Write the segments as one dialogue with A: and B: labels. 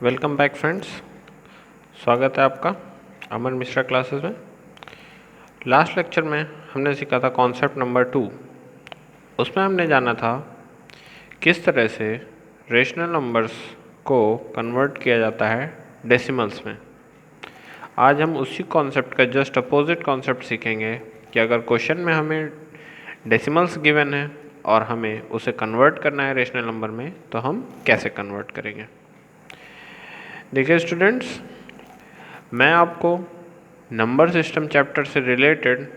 A: Welcome back friends. स्वागत है आपका अमन मिश्रा क्लासेस में। लास्ट लेक्चर में हमने सीखा था कॉन्सेप्ट नंबर 2। उसमें हमने जाना था किस तरह से रेशनल नंबर्स को कन्वर्ट किया जाता है डेसिमल्स में। आज हम उसी कॉन्सेप्ट का जस्ट अपोजिट कॉन्सेप्ट सीखेंगे कि अगर क्वेश्चन में हमें डेसिमल्स गिवन है और हमें उसे कन्वर्ट करना है रेशनल नंबर में, तो हम कैसे कन्वर्ट करेंगे। देखिए स्टूडेंट्स, मैं आपको नंबर सिस्टम चैप्टर से रिलेटेड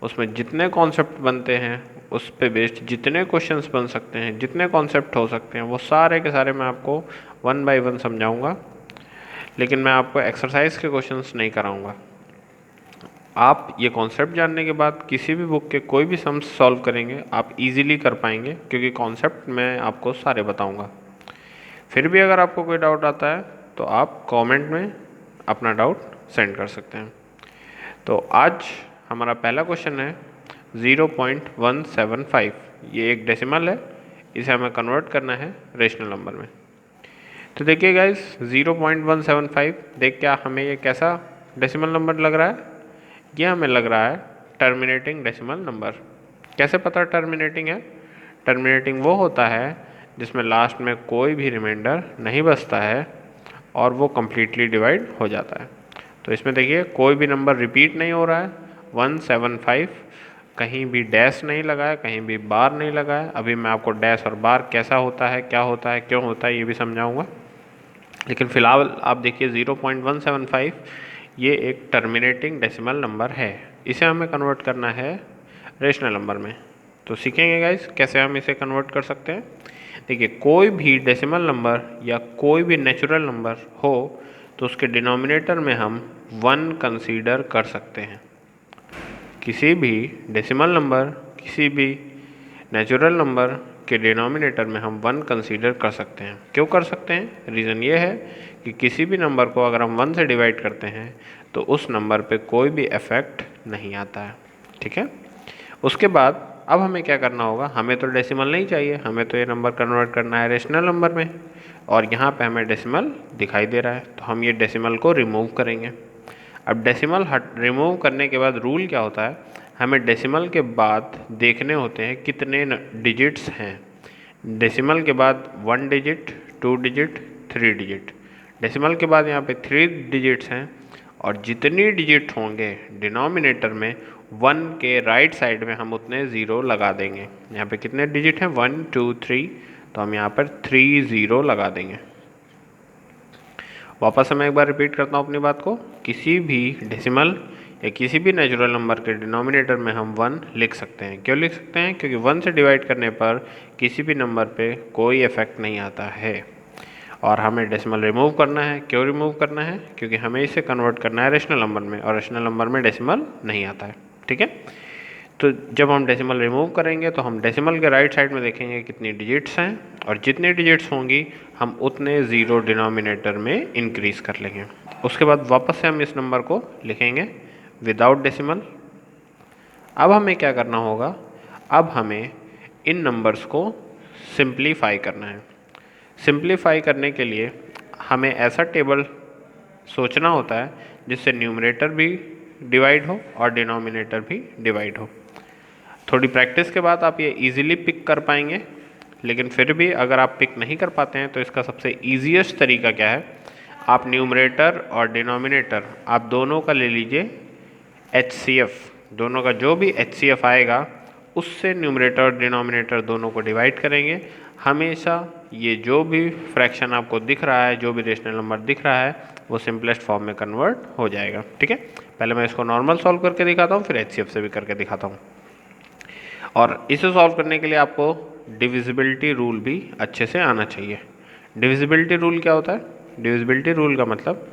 A: उसमें जितने कॉन्सेप्ट बनते हैं, उस पे बेस्ड जितने क्वेश्चंस बन सकते हैं, जितने कॉन्सेप्ट हो सकते हैं, वो सारे के सारे मैं आपको वन बाय वन समझाऊंगा। लेकिन मैं आपको एक्सरसाइज के क्वेश्चंस नहीं कराऊंगा। आप ये कॉन्सेप्ट जानने के बाद किसी भी बुक के कोई भी सम्स सॉल्व करेंगे, आप इजीली कर पाएंगे, क्योंकि कॉन्सेप्ट मैं आपको सारे बताऊंगा। फिर भी अगर आपको कोई डाउट आता है तो आप कमेंट में अपना डाउट सेंड कर सकते हैं। तो आज हमारा पहला क्वेश्चन है 0.175। ये एक डेसिमल है, इसे हमें कन्वर्ट करना है रेशनल नंबर में। तो देखिए गाइस, 0.175 देख क्या हमें ये कैसा डेसिमल नंबर लग रहा है। ये हमें लग रहा है टर्मिनेटिंग डेसिमल नंबर। कैसे पता टर्मिनेटिंग है? टर्मिनेटिंग वो होता है जिसमें लास्ट में कोई भी रिमाइंडर नहीं बचता है और वो कम्प्लीटली डिवाइड हो जाता है। तो इसमें देखिए कोई भी नंबर रिपीट नहीं हो रहा है। 175 कहीं भी डैश नहीं लगा है, कहीं भी बार नहीं लगा है। अभी मैं आपको डैश और बार कैसा होता है, क्या होता है, क्यों होता है, ये भी समझाऊंगा। लेकिन फ़िलहाल आप देखिए 0.175 ये एक टर्मिनेटिंग डेसिमल नंबर है। इसे हमें कन्वर्ट करना है रेशनल नंबर में। तो सीखेंगे गाइस कैसे हम इसे कन्वर्ट कर सकते हैं। देखिए कोई भी डेसिमल नंबर या कोई भी नेचुरल नंबर हो तो उसके डिनोमिनेटर में हम 1 कंसीडर कर सकते हैं। किसी भी डेसिमल नंबर, किसी भी नेचुरल नंबर के डिनोमिनेटर में हम 1 कंसीडर कर सकते हैं। क्यों कर सकते हैं? रीज़न ये है कि किसी भी नंबर को अगर हम 1 से डिवाइड करते हैं तो उस नंबर पे कोई भी इफ़ेक्ट नहीं आता है। ठीक है। उसके बाद अब हमें क्या करना होगा, हमें तो डेसिमल नहीं चाहिए, हमें तो ये नंबर कन्वर्ट करना है रेशनल नंबर में। और यहाँ पे हमें डेसिमल दिखाई दे रहा है, तो हम ये डेसिमल को रिमूव करेंगे। अब डेसिमल रिमूव करने के बाद रूल क्या होता है, हमें डेसिमल के बाद देखने होते हैं कितने डिजिट्स हैं। डेसिमल के बाद 1 डिजिट, 2 डिजिट, 3 डिजिट। डेसिमल के बाद यहाँ पे 3 डिजिट्स हैं और जितनी डिजिट होंगे डिनोमिनेटर में 1 के राइट साइड में हम उतने ज़ीरो लगा देंगे। यहाँ पे कितने डिजिट हैं? 1 2 3, तो हम यहाँ पर 3 ज़ीरो लगा देंगे। वापस मैं एक बार रिपीट करता हूँ अपनी बात को। किसी भी डेसिमल या किसी भी नेचुरल नंबर के डिनोमिनेटर में हम 1 लिख सकते हैं। क्यों लिख सकते हैं? क्योंकि 1 से डिवाइड करने पर किसी भी नंबर पे कोई इफेक्ट नहीं आता है। और हमें डेसिमल रिमूव करना है। क्यों रिमूव करना है? क्योंकि हमें इसे कन्वर्ट करना है रेशनल नंबर में, और रेशनल नंबर में डेसिमल नहीं आता है। ठीक है। तो जब हम डेसिमल रिमूव करेंगे तो हम डेसिमल के राइट साइड में देखेंगे कितनी डिजिट्स हैं, और जितनी डिजिट्स होंगी हम उतने ज़ीरो डिनोमिनेटर में इंक्रीज़ कर लेंगे। उसके बाद वापस से हम इस नंबर को लिखेंगे विदाउट डेसिमल। अब हमें क्या करना होगा, अब हमें इन नंबर्स को सिंप्लीफाई करना है। सिंप्लीफाई करने के लिए हमें ऐसा टेबल सोचना होता है जिससे न्यूमरेटर भी डिवाइड हो और डिनोमिनेटर भी डिवाइड हो। थोड़ी प्रैक्टिस के बाद आप ये इजीली पिक कर पाएंगे। लेकिन फिर भी अगर आप पिक नहीं कर पाते हैं तो इसका सबसे ईजीएस्ट तरीका क्या है, आप न्यूमरेटर और डिनोमिनेटर आप दोनों का ले लीजिए HCF। दोनों का जो भी HCF आएगा उससे न्यूमरेटर और डिनोमिनेटर दोनों को डिवाइड करेंगे। हमेशा ये जो भी फ्रैक्शन आपको दिख रहा है, जो भी रेशनल नंबर दिख रहा है, वो सिंपलेस्ट फॉर्म में कन्वर्ट हो जाएगा। ठीक है। पहले मैं इसको नॉर्मल सॉल्व करके दिखाता हूँ, फिर HCF से भी करके दिखाता हूँ। और इसे सॉल्व करने के लिए आपको डिविजिबिलिटी रूल भी अच्छे से आना चाहिए। डिविजिबिलिटी रूल क्या होता है? डिविजिबिलिटी रूल का मतलब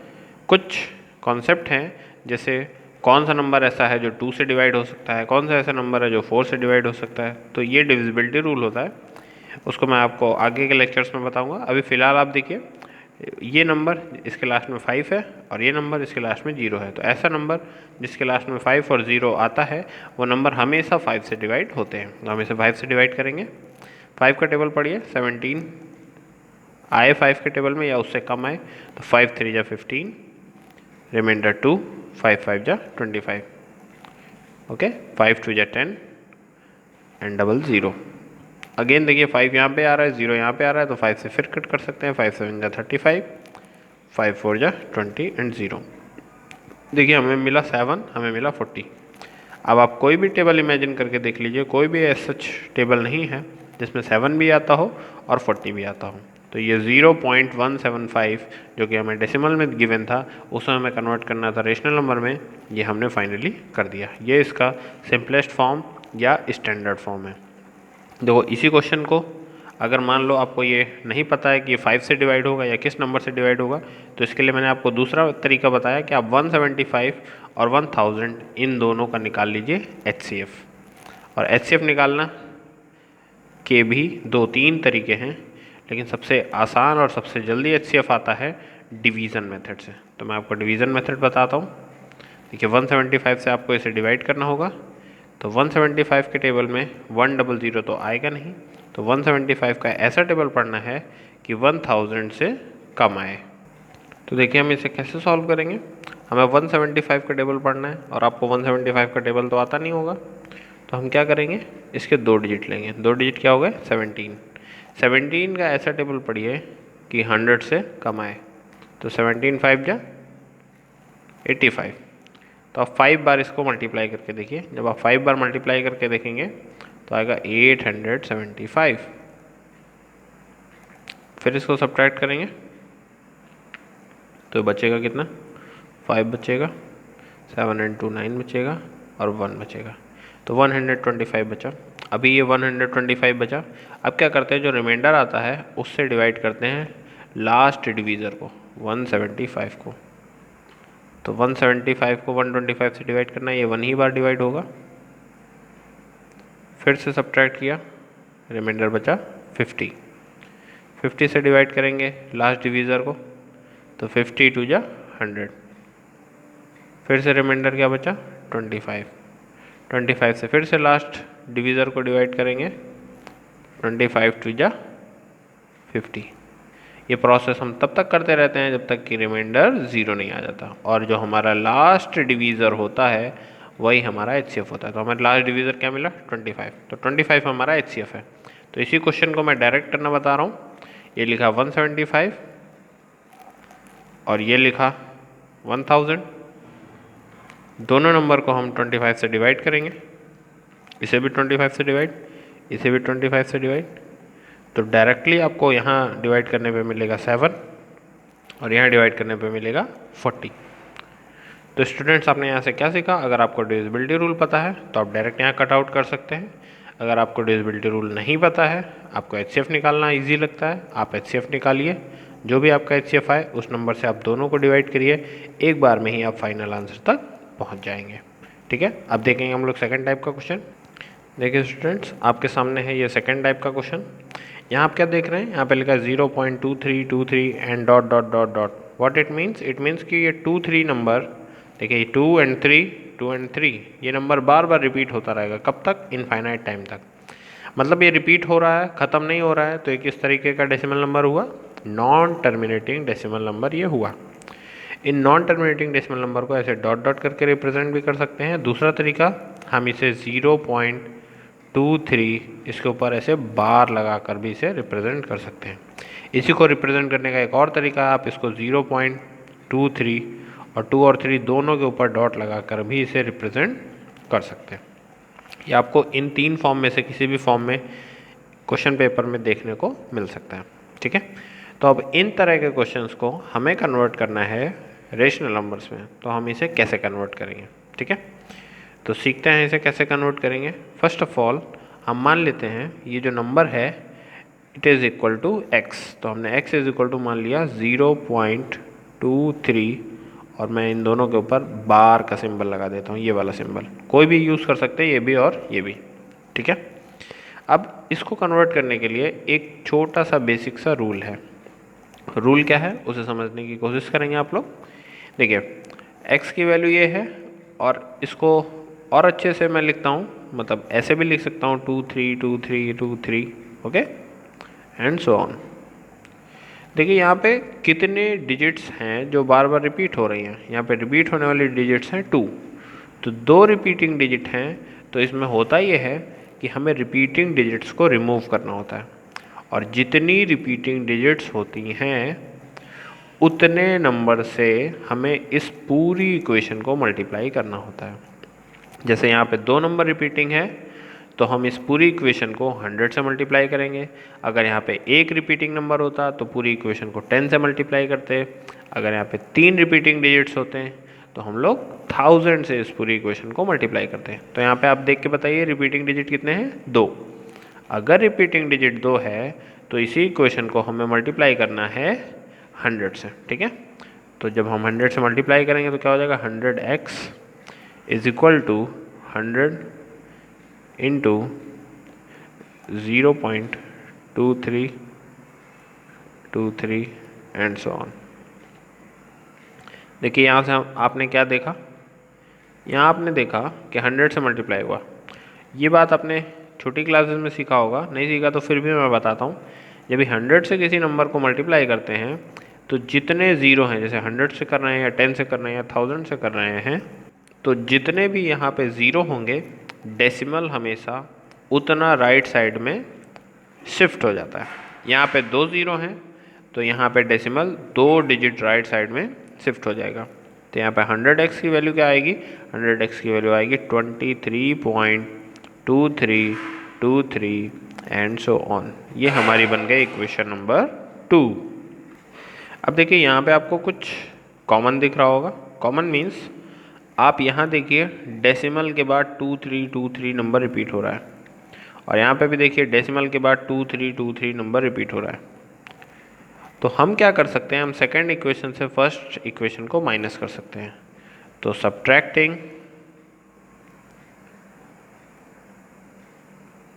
A: कुछ कॉन्सेप्ट हैं, जैसे कौन सा नंबर ऐसा है जो 2 से डिवाइड हो सकता है, कौन सा ऐसा नंबर है जो 4 से डिवाइड हो सकता है। तो ये डिविजिबिलिटी रूल होता है। उसको मैं आपको आगे के लेक्चर्स में बताऊंगा। अभी फ़िलहाल आप देखिए, ये नंबर इसके लास्ट में 5 है और ये नंबर इसके लास्ट में 0 है। तो ऐसा नंबर जिसके लास्ट में 5 और 0 आता है वो नंबर हमेशा 5 से डिवाइड होते हैं। तो हम इसे 5 से डिवाइड करेंगे। 5 का टेबल पढ़िए, 17, आए 5 के टेबल में या उससे कम आए तो 5 3 जा 15, रिमाइंडर 2, 5 5 जा 25, ओके, 5 2 जा 10 एंड डबल 0। अगेन देखिए 5 यहाँ पे आ रहा है, 0 यहाँ पे आ रहा है, तो 5 से फिर कट कर सकते हैं, 5 7 जा 35, 5 4 जा 20 एंड 0। देखिए हमें मिला 7, हमें मिला 40। अब आप कोई भी टेबल इमेजिन करके देख लीजिए, कोई भी सच टेबल नहीं है जिसमें 7 भी आता हो और 40 भी आता हो। तो ये 0.175 जो कि हमें डेसिमल में गिवन था, उसमें हमें कन्वर्ट करना था रेशनल नंबर में, ये हमने फाइनली कर दिया। ये इसका सिंपलेस्ट फॉर्म या स्टैंडर्ड फॉर्म है। देखो इसी क्वेश्चन को अगर मान लो आपको ये नहीं पता है कि ये 5 से डिवाइड होगा या किस नंबर से डिवाइड होगा, तो इसके लिए मैंने आपको दूसरा तरीका बताया कि आप 175 और 1000 इन दोनों का निकाल लीजिए HCF। और HCF निकालना के भी 2-3 तरीके हैं, लेकिन सबसे आसान और सबसे जल्दी HCF आता है डिवीज़न मेथड से। तो मैं आपको डिवीज़न मेथड बताता हूँ। देखिए 175 से आपको इसे डिवाइड करना होगा, तो 175 के टेबल में 100 तो आएगा नहीं, तो 175 का ऐसा टेबल पढ़ना है कि 1000 से कम आए। तो देखिए हम इसे कैसे सॉल्व करेंगे। हमें 175 का टेबल पढ़ना है और आपको 175 का टेबल तो आता नहीं होगा, तो हम क्या करेंगे, इसके 2 डिजिट लेंगे। 2 डिजिट क्या हो गए, 17। 17 का ऐसा टेबल पढ़िए कि 100 से कम आए, तो 17 5 जा 85। तो आप 5 बार इसको मल्टीप्लाई करके देखिए। जब आप 5 बार मल्टीप्लाई करके देखेंगे तो आएगा 875। फिर इसको सब्ट्रैक्ट करेंगे तो बचेगा कितना, 5 बचेगा, 7 and 2 9 बचेगा और 1 बचेगा, तो 125 बचा। अभी ये 125 बचा। अब क्या करते हैं, जो रिमाइंडर आता है उससे डिवाइड करते हैं लास्ट डिवीज़र को, 175 को। तो 175 को 125 से डिवाइड करना है, ये 1 ही बार डिवाइड होगा। फिर से सब्ट्रैक्ट किया, रिमाइंडर बचा 50। 50 से डिवाइड करेंगे लास्ट डिवीज़र को, तो 50 2 जा 100। फिर से रिमाइंडर क्या बचा, 25। 25 से फिर से लास्ट डिवीज़र को डिवाइड करेंगे, 25 2 जा 50। ये प्रोसेस हम तब तक करते रहते हैं जब तक कि रिमाइंडर 0 नहीं आ जाता, और जो हमारा लास्ट डिवीज़र होता है वही हमारा HCF होता है। तो हमारा लास्ट डिवीज़र क्या मिला, 25। तो 25 हमारा HCF है। तो इसी क्वेश्चन को मैं डायरेक्ट करना बता रहा हूँ। ये लिखा 175 और ये लिखा 1000। दोनों नंबर को हम 25 से डिवाइड करेंगे, इसे भी 25 से डिवाइड, इसे भी 25 से डिवाइड। तो डायरेक्टली आपको यहाँ डिवाइड करने पे मिलेगा 7 और यहाँ डिवाइड करने पे मिलेगा 40। तो स्टूडेंट्स आपने यहाँ से क्या सीखा, अगर आपको डिविजिबिलिटी रूल पता है तो आप डायरेक्ट यहाँ कट आउट कर सकते हैं। अगर आपको डिविजिबिलिटी रूल नहीं पता है, आपको HCF निकालना ईजी लगता है, आप HCF निकालिए। जो भी आपका HCF आए उस नंबर से आप दोनों को डिवाइड करिए, एक बार में ही आप फाइनल आंसर तक पहुँच जाएंगे। ठीक है, अब देखेंगे हम लोग सेकेंड टाइप का क्वेश्चन। देखिए स्टूडेंट्स, आपके सामने है ये सेकेंड टाइप का क्वेश्चन। यहाँ आप क्या देख रहे हैं, यहाँ पे लिखा है 0.2323 and dot dot dot dot. What it means, it means कि ये 2 3 नंबर, देखिए 2 and 3 ये नंबर बार बार रिपीट होता रहेगा। कब तक, इनफाइनाइट टाइम तक। मतलब ये रिपीट हो रहा है, ख़त्म नहीं हो रहा है। तो एक इस तरीके का डेसिमल नंबर हुआ, नॉन टर्मिनेटिंग डेसिमल नंबर ये हुआ। In non terminating decimal number को ऐसे डॉट डॉट करके रिप्रेजेंट भी कर सकते हैं। दूसरा तरीका, हम इसे 0.23 इसके ऊपर ऐसे बार लगा कर भी इसे रिप्रेजेंट कर सकते हैं। इसी को रिप्रेजेंट करने का एक और तरीका है, आप इसको 0.23 और 2 और 3 दोनों के ऊपर डॉट लगा कर भी इसे रिप्रेजेंट कर सकते हैं। ये आपको इन 3 फॉर्म में से किसी भी फॉर्म में क्वेश्चन पेपर में देखने को मिल सकता है। ठीक है, तो अब इन तरह के क्वेश्चंस को हमें कन्वर्ट करना है रेशनल नंबर्स में, तो हम इसे कैसे कन्वर्ट करेंगे। ठीक है, तो सीखते हैं इसे कैसे कन्वर्ट करेंगे। फर्स्ट ऑफ ऑल हम मान लेते हैं ये जो नंबर है इट इज़ इक्वल टू एक्स। तो हमने x इज इक्वल टू मान लिया 0.23 और मैं इन दोनों के ऊपर बार का सिंबल लगा देता हूँ, ये वाला सिंबल। कोई भी यूज़ कर सकते हैं, ये भी और ये भी। ठीक है, अब इसको कन्वर्ट करने के लिए एक छोटा सा बेसिक सा रूल है। रूल क्या है उसे समझने की कोशिश करेंगे आप लोग। देखिए x की वैल्यू ये है और इसको और अच्छे से मैं लिखता हूँ, मतलब ऐसे भी लिख सकता हूँ 2 3 2 3 2 3, ओके एंड सो ऑन। देखिए यहाँ पे कितने डिजिट्स हैं जो बार बार रिपीट हो रही हैं। यहाँ पे रिपीट होने वाली डिजिट्स हैं 2, तो 2 रिपीटिंग डिजिट हैं। तो इसमें होता ये है कि हमें रिपीटिंग डिजिट्स को रिमूव करना होता है, और जितनी रिपीटिंग डिजिट्स होती हैं उतने नंबर से हमें इस पूरी इक्वेशन को मल्टीप्लाई करना होता है। जैसे यहाँ पे 2 नंबर रिपीटिंग है तो हम इस पूरी इक्वेशन को 100 से मल्टीप्लाई करेंगे। अगर यहाँ पे 1 रिपीटिंग नंबर होता तो पूरी इक्वेशन को 10 से मल्टीप्लाई करते। अगर यहाँ पे 3 रिपीटिंग डिजिट्स होते हैं तो हम लोग 1000 से इस पूरी इक्वेशन को मल्टीप्लाई करते हैं। तो यहाँ पे आप देख के बताइए रिपीटिंग डिजिट कितने हैं, 2। अगर रिपीटिंग डिजिट 2 है तो इसी इक्वेशन को हमें मल्टीप्लाई करना है 100 से। ठीक है, तो जब हम 100 से मल्टीप्लाई करेंगे तो क्या हो जाएगा, 100x is equal to 100 into 0.2323 and so on. देखिए यहाँ से आपने क्या देखा, यहाँ आपने देखा कि 100 से मल्टीप्लाई हुआ। ये बात आपने छोटी क्लासेस में सीखा होगा, नहीं सीखा तो फिर भी मैं बताता हूँ। जब भी 100 से किसी नंबर को मल्टीप्लाई करते हैं तो जितने ज़ीरो हैं, जैसे 100 से कर रहे हैं या 10 से कर रहे हैं या 1000 से कर रहे हैं, तो जितने भी यहाँ पे ज़ीरो होंगे डेसिमल हमेशा उतना राइट साइड में शिफ्ट हो जाता है। यहाँ पे 2 ज़ीरो हैं तो यहाँ पे डेसिमल 2 डिजिट राइट साइड में शिफ्ट हो जाएगा। तो यहाँ पे 100x की वैल्यू क्या आएगी, 100x की वैल्यू आएगी 23.2323 एंड सो ऑन। ये हमारी बन गई इक्वेशन नंबर 2। अब देखिए यहाँ पे आपको कुछ कॉमन दिख रहा होगा। कॉमन मीन्स आप यहाँ देखिए डेसिमल के बाद 2323 नंबर रिपीट हो रहा है, और यहाँ पे भी देखिए डेसिमल के बाद 2323 नंबर रिपीट हो रहा है। तो हम क्या कर सकते हैं, हम सेकेंड इक्वेशन से फर्स्ट इक्वेशन को माइनस कर सकते हैं। तो सब्ट्रैक्टिंग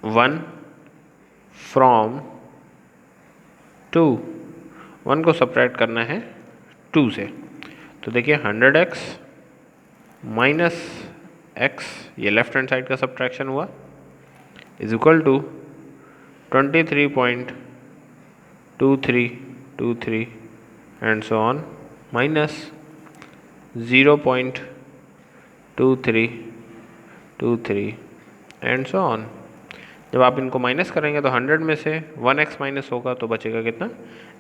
A: 1 फ्रॉम 2, 1 को सब्ट्रैक्ट करना है 2 से। तो देखिए 100x माइनस x, ये लेफ्ट हैंड साइड का सब्ट्रैक्शन हुआ, is equal to 23.2323 and so on minus 0.2323 and so on. जब आप इनको माइनस करेंगे तो 100 में से 1x माइनस होगा तो बचेगा कितना,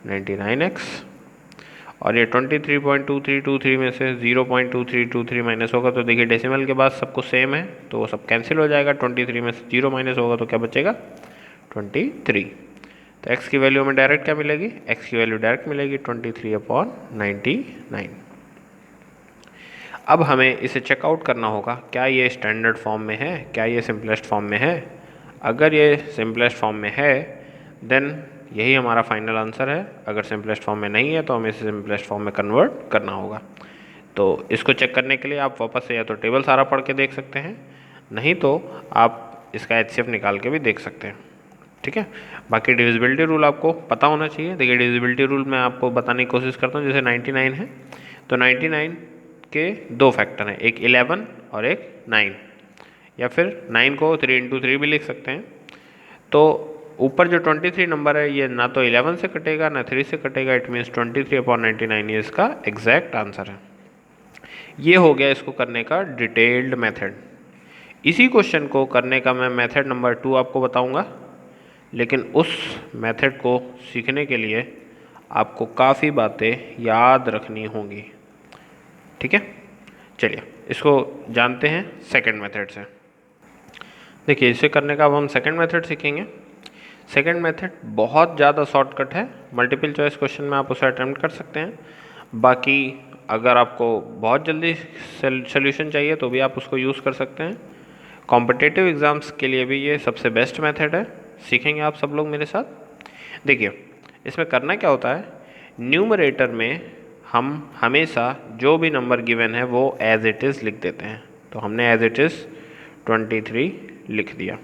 A: 99x। और ये 23.2323 में से 0.2323 माइनस होगा तो देखिए डेसिमल के बाद सबको सेम है तो वो सब कैंसिल हो जाएगा। 23 में से 0 माइनस होगा तो क्या बचेगा, 23। तो x की वैल्यू हमें डायरेक्ट क्या मिलेगी, x की वैल्यू डायरेक्ट मिलेगी 23/99। अब हमें इसे चेकआउट करना होगा, क्या ये स्टैंडर्ड फॉर्म में है, क्या ये सिंपलेस्ट फॉर्म में है। अगर ये सिंपलेस्ट फॉर्म में है देन यही हमारा फाइनल आंसर है। अगर सिंपलेस्ट फॉर्म में नहीं है तो हमें इसे सिंपलेस्ट फॉर्म में कन्वर्ट करना होगा। तो इसको चेक करने के लिए आप वापस से या तो टेबल सारा पढ़ के देख सकते हैं, नहीं तो आप इसका HCF निकाल के भी देख सकते हैं। ठीक है, बाकी डिविजिबिलिटी रूल आपको पता होना चाहिए। देखिए डिविजिबिलिटी रूल मैं आपको बताने की कोशिश करता हूँ। जैसे 99 है तो 99 के 2 फैक्टर हैं, एक 11 और एक 9, या फिर 9 को 3 × 3 भी लिख सकते हैं। तो ऊपर जो 23 नंबर है ये ना तो 11 से कटेगा ना 3 से कटेगा, इट मीन्स 23/99 ये इसका एग्जैक्ट आंसर है। ये हो गया इसको करने का डिटेल्ड मेथड। इसी क्वेश्चन को करने का मैं मेथड नंबर 2 आपको बताऊंगा, लेकिन उस मेथड को सीखने के लिए आपको काफ़ी बातें याद रखनी होंगी। ठीक है, चलिए इसको जानते हैं सेकंड मेथड से। देखिए इसे करने का अब हम सेकंड मेथड सीखेंगे। सेकंड मेथड बहुत ज़्यादा शॉर्टकट है, मल्टीपल चॉइस क्वेश्चन में आप उसे अटेम्प्ट कर सकते हैं। बाकी अगर आपको बहुत जल्दी सोल्यूशन चाहिए तो भी आप उसको यूज़ कर सकते हैं। कॉम्पिटिटिव एग्ज़ाम्स के लिए भी ये सबसे बेस्ट मेथड है, सीखेंगे आप सब लोग मेरे साथ। देखिए इसमें करना क्या होता है, न्यूमरेटर में हम हमेशा जो भी नंबर गिवन है वो एज इट इज़ लिख देते हैं। तो हमने एज इट इज़ 23 लिख दिया।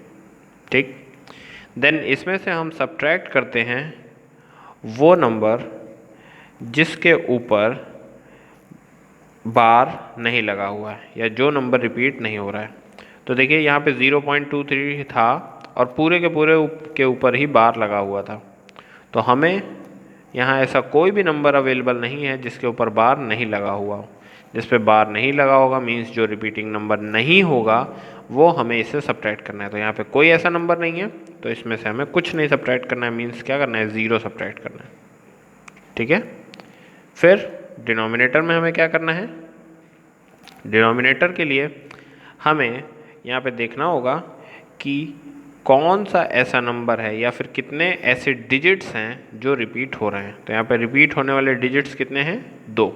A: ठीक, देन इसमें से हम सब्ट्रैक्ट करते हैं वो नंबर जिसके ऊपर बार नहीं लगा हुआ है या जो नंबर रिपीट नहीं हो रहा है। तो देखिए यहाँ पे 0.23 था और पूरे के ऊपर ही बार लगा हुआ था। तो हमें यहाँ ऐसा कोई भी नंबर अवेलेबल नहीं है जिसके ऊपर बार नहीं लगा हुआ हो। जिस पे बार नहीं लगा होगा मीन्स जो रिपीटिंग नंबर नहीं होगा वो हमें इससे सब्ट्रैक्ट करना है। तो यहाँ पे कोई ऐसा नंबर नहीं है तो इसमें से हमें कुछ नहीं सब्ट्रैक्ट करना है, मीन्स क्या करना है, 0 सब्ट्रैक्ट करना है। ठीक है, फिर डिनोमिनेटर में हमें क्या करना है, डिनोमिनेटर के लिए हमें यहाँ पे देखना होगा कि कौन सा ऐसा नंबर है या फिर कितने ऐसे डिजिट्स हैं जो रिपीट हो रहे हैं। तो यहाँ पे रिपीट होने वाले डिजिट्स कितने हैं, 2।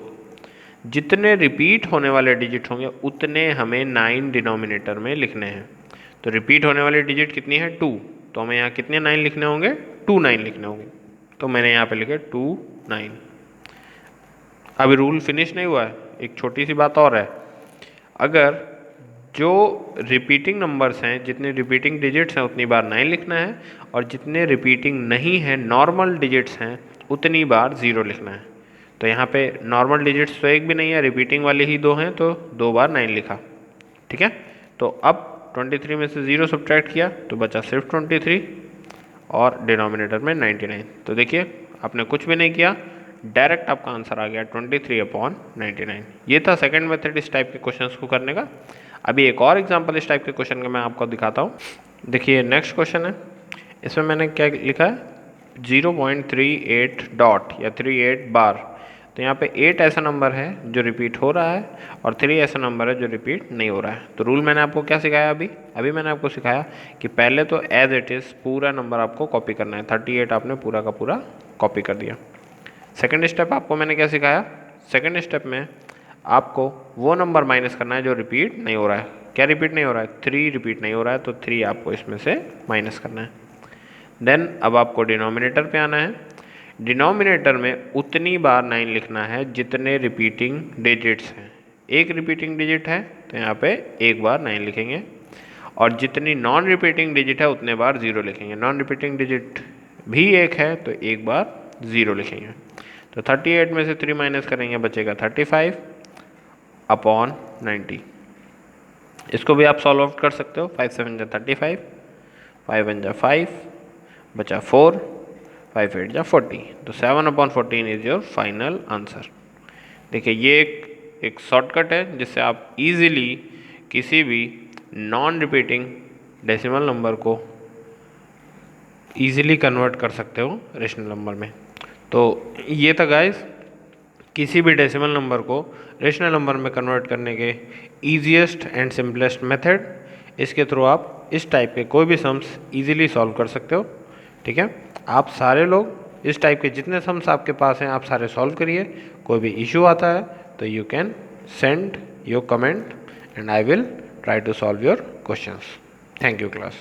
A: जितने रिपीट होने वाले डिजिट होंगे उतने हमें 9 डिनोमिनेटर में लिखने हैं। तो रिपीट होने वाली डिजिट कितनी है, 2, तो हमें यहाँ कितने 9 लिखने होंगे, 2 9 लिखने होंगे। तो मैंने यहाँ पे लिखे 2 9। अभी रूल फिनिश नहीं हुआ है, एक छोटी सी बात और है। अगर जो रिपीटिंग नंबर्स हैं, जितने रिपीटिंग डिजिट्स हैं उतनी बार 9 लिखना है, और जितने रिपीटिंग नहीं है नॉर्मल डिजिट्स हैं उतनी बार 0 लिखना है। तो यहाँ पे नॉर्मल डिजिट्स तो एक भी नहीं है, रिपीटिंग वाले ही 2 हैं, तो 2 बार 9 लिखा। ठीक है, तो अब 23 में से 0 सब्ट्रैक्ट किया तो बचा सिर्फ 23 और डिनोमिनेटर में 99। तो देखिए आपने कुछ भी नहीं किया, डायरेक्ट आपका आंसर आ गया 23/99। ये था सेकंड मेथड इस टाइप के क्वेश्चंस को करने का। अभी एक और एग्जांपल इस टाइप के क्वेश्चन का मैं आपको दिखाता हूँ। देखिए नेक्स्ट क्वेश्चन है, इसमें मैंने क्या लिखा है, 0.38 डॉट या 38 बार। तो यहाँ पे 8 ऐसा नंबर है जो रिपीट हो रहा है और 3 ऐसा नंबर है जो रिपीट नहीं हो रहा है। तो रूल मैंने आपको क्या सिखाया, अभी मैंने आपको सिखाया कि पहले तो एज इट इज़ पूरा नंबर आपको कॉपी करना है। 38 आपने पूरा का पूरा कॉपी कर दिया। सेकंड स्टेप आपको मैंने क्या सिखाया, सेकंड स्टेप में आपको वो नंबर माइनस करना है जो रिपीट नहीं हो रहा है। क्या रिपीट नहीं हो रहा है, 3 रिपीट नहीं हो रहा है, तो 3 आपको इसमें से माइनस करना है। देन अब आपको डिनोमिनेटर पे आना है। डिनोमिनेटर में उतनी बार 9 लिखना है जितने रिपीटिंग डिजिट्स हैं। एक रिपीटिंग डिजिट है तो यहाँ पे एक बार 9 लिखेंगे, और जितनी नॉन रिपीटिंग डिजिट है उतने बार 0 लिखेंगे। नॉन रिपीटिंग डिजिट भी एक है तो एक बार 0 लिखेंगे। तो 38 में से 3 माइनस करेंगे, बचेगा 35/90। इसको भी आप सॉल्व आउट कर सकते हो। 5 7 जा 35, 5 1 जा 5, बचा 4, 5 8 जा 40। तो 7/14 इज योर फाइनल आंसर। देखिए ये एक शॉर्टकट है जिससे आप इजीली किसी भी नॉन रिपीटिंग डेसिमल नंबर को इजीली कन्वर्ट कर सकते हो रेशनल नंबर में। तो ये था गाइस किसी भी डेसिमल नंबर को रेशनल नंबर में कन्वर्ट करने के ईजीएस्ट एंड सिंपलेस्ट मेथड। इसके थ्रू आप इस टाइप के कोई भी सम्स इजीली सॉल्व कर सकते हो। ठीक है, आप सारे लोग इस टाइप के जितने सम्स आपके पास हैं आप सारे सॉल्व करिए। कोई भी इशू आता है तो you can send your comment and I will try to solve your questions. Thank you class.